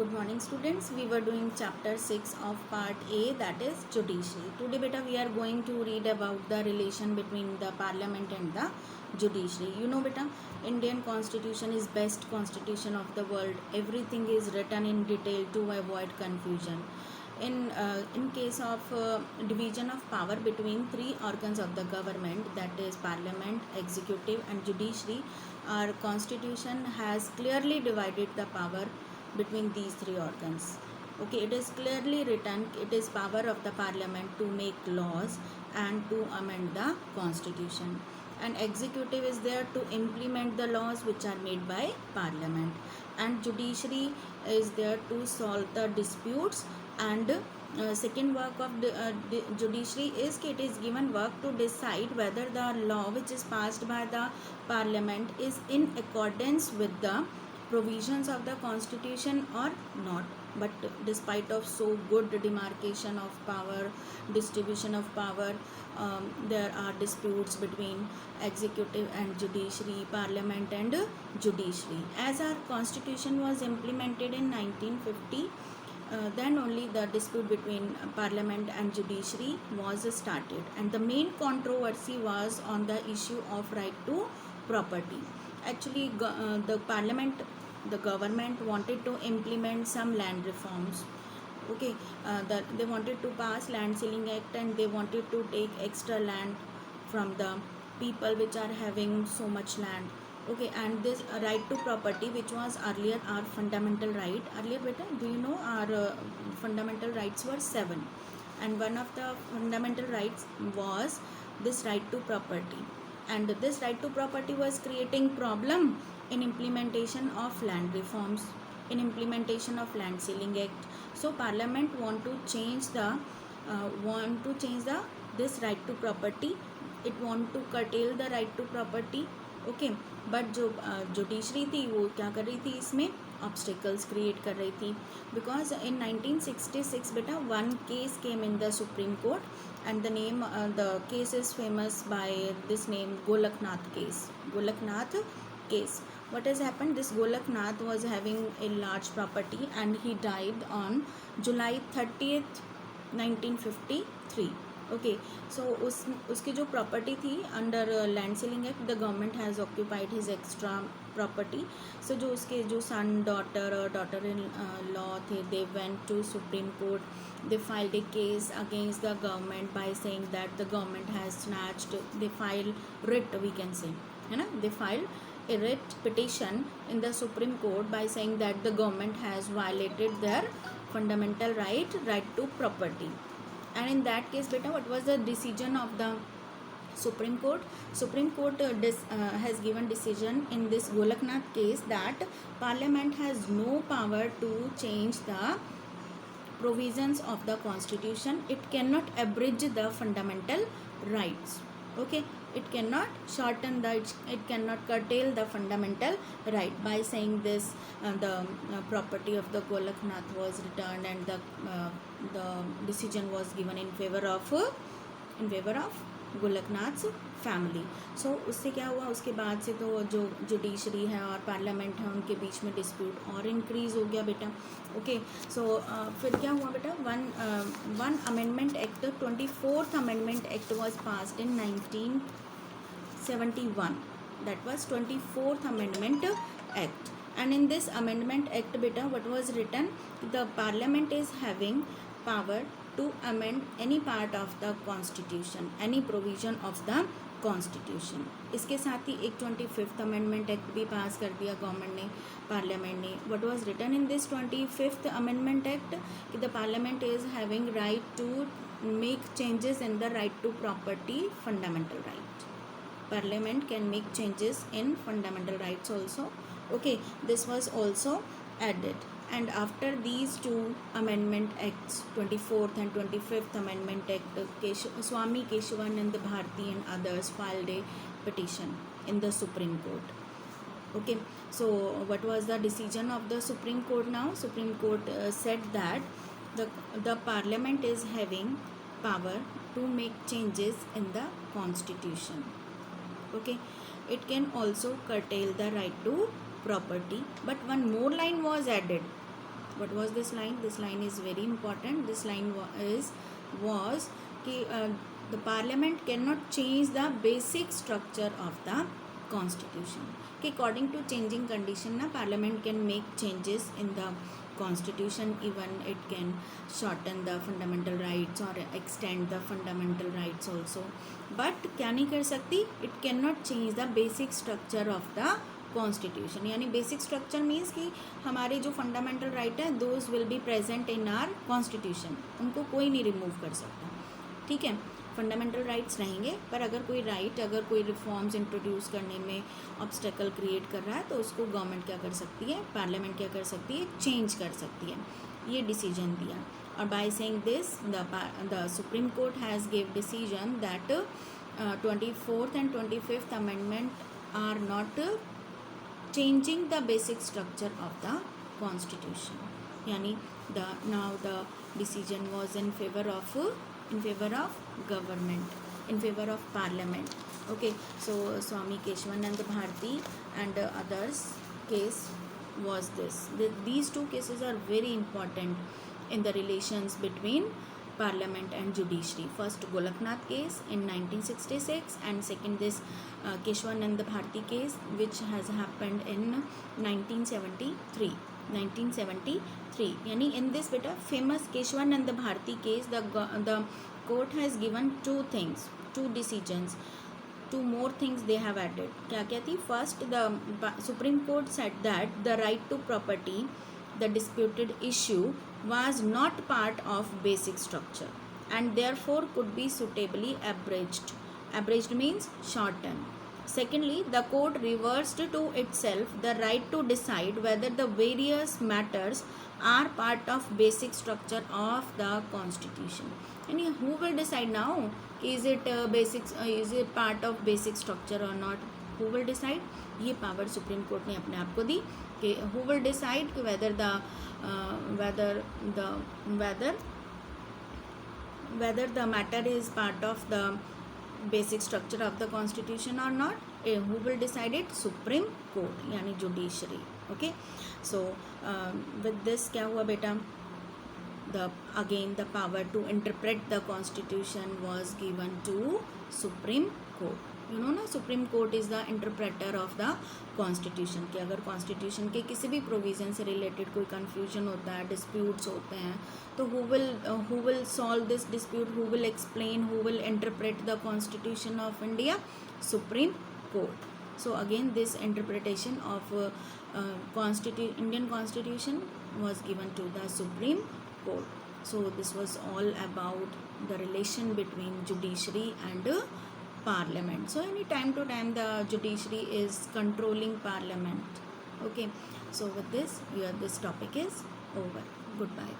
Good morning students. We were doing chapter 6 of part A, that is judiciary. Today beta we are going to read about the relation between the parliament and the judiciary. You know beta, Indian constitution is best constitution of the world. Everything is written in detail to avoid confusion. In case of division of power between three organs of the government, that is parliament, executive and judiciary, our constitution has clearly divided the power between these three organs. Okay, it is clearly written it is power of the parliament to make laws and to amend the constitution, and executive is there to implement the laws which are made by parliament, and judiciary is there to solve the disputes. And second work of the judiciary is it is given work to decide whether the law which is passed by the parliament is in accordance with the provisions of the constitution or not. But despite of so good demarcation of power, distribution of power, there are disputes between executive and judiciary, parliament and judiciary. As our constitution was implemented in 1950, then only the dispute between parliament and judiciary was started, and the main controversy was on the issue of right to property. Actually the government wanted to implement some land reforms. Okay, they wanted to pass land ceiling act, and they wanted to take extra land from the people which are having so much land. Okay, and this right to property, which was earlier our fundamental right. Earlier beta, do you know our fundamental rights were 7, and one of the fundamental rights was this right to property, and this right to property was creating problem in implementation of land reforms, in implementation of land ceiling act. So parliament want to change the this right to property. It want to curtail the right to property. Okay, but जो judiciary थी वो क्या कर रही थी, इसमें obstacles create कर रही थी. बिकॉज इन 1966 बेटा one case came in the supreme court, and the name the case is famous by this name Golaknath case. Golaknath case. What has happened? This Golaknath was having a large property and he died on July 30th 1953. Okay, so उसकी जो property थी under land ceiling act, the government has occupied his extra property. So जो उसके जो son daughter और daughter in law थे, they went to supreme court. they filed a case against the government by saying that the government has snatched. They filed writ, we can say, है ना, they filed a writ petition in the Supreme Court by saying that the government has violated their fundamental right to property. And in that case beta, what was the decision of the Supreme Court? Supreme Court has given decision in this Golaknath case that Parliament has no power to change the provisions of the Constitution. It cannot abridge the fundamental rights. Okay, it cannot shorten the, it cannot curtail the fundamental right by saying this. The property of the Golaknath was returned, and the decision was given in favor of Golaknath family. So उससे क्या हुआ, उसके बाद से तो जो judiciary है और पार्लियामेंट है उनके बीच में डिस्प्यूट और इंक्रीज़ हो गया बेटा. ओके, सो फिर क्या हुआ बेटा, one amendment act, 24th amendment act was passed in 1971. That was 24th amendment act. And in this amendment act beta, what was written, the parliament is having power to amend any part of the constitution, any provision of the constitution. इसके साथ ही एक 25th amendment act भी पास कर दिया government ने, parliament ने. what was written in this 25th amendment act, कि the parliament is having right to make changes in the right to property, fundamental right. Parliament can make changes in fundamental rights also. Okay, this was also added. And after these two amendment acts, 24th and 25th amendment act, Swami Keshavanand Bharati and others filed a petition in the Supreme Court. Okay, so what was the decision of the Supreme Court now? Supreme Court said that the parliament is having power to make changes in the constitution. Okay, it can also curtail the right to property, but one more line was added. What was this line? This line is very important. This line was कि the parliament cannot change the basic structure of the constitution. कि according to changing condition ना parliament can make changes in the constitution, even it can shorten the fundamental rights or extend the fundamental rights also, but क्या नहीं कर सकती, it cannot change the basic structure of the constitution. यानी basic structure means कि हमारे जो fundamental right है those will be present in are constitution, उनको कोई नहीं रिमूव कर सकता. ठीक है, फंडामेंटल राइट्स रहेंगे, पर अगर कोई राइट अगर कोई रिफॉर्म्स इंट्रोड्यूस करने में ऑब्स्टेकल क्रिएट कर रहा है तो उसको गवर्नमेंट क्या कर सकती है, पार्लियामेंट क्या कर सकती है, चेंज कर सकती है. ये डिसीजन दिया. और by saying this the supreme court has give decision that 24th and 25th amendment are not changing the basic structure of the constitution. Yani now the decision was in favor of government, in favor of parliament. Okay, so Swami Keshwanand Bharati and others case was this. These two cases are very important in the relations between parliament and judiciary. First Golaknath case in 1966 and second this Keshwanand Bharati case which has happened in 1973. Yani in this beta famous Keshwanand Bharati case the court has given two things, two decisions, two more things they have added. क्या क्या थी? First the Supreme Court said that the right to property, the disputed issue, was not part of basic structure and therefore could be suitably abridged. Abridged means shortened. Secondly, the court reversed to itself the right to decide whether the various matters are part of basic structure of the constitution. And who will decide now? Is it is it part of basic structure or not? Who will decide? ये power supreme court ने अपने आप को दी कि who will decide whether the matter is part of the basic structure of the constitution or not. Who will decide it? Supreme Court यानी judiciary. Okay, so with this क्या हुआ बेटा? Again the power to interpret the constitution was given to Supreme Court. You know ना, supreme court is the interpreter of the constitution. कि अगर constitution के किसी भी प्रोविज़न से रिलेटेड कोई कन्फ्यूजन होता है, डिस्प्यूट्स होते हैं, तो who will solve this dispute, who will explain, who will interpret the constitution of India? Supreme court. So again this interpretation of Indian constitution was given to the Supreme Court. So this was all about the relation between judiciary and parliament. So any time to time the judiciary is controlling parliament. Okay, so with this this topic is over. Goodbye.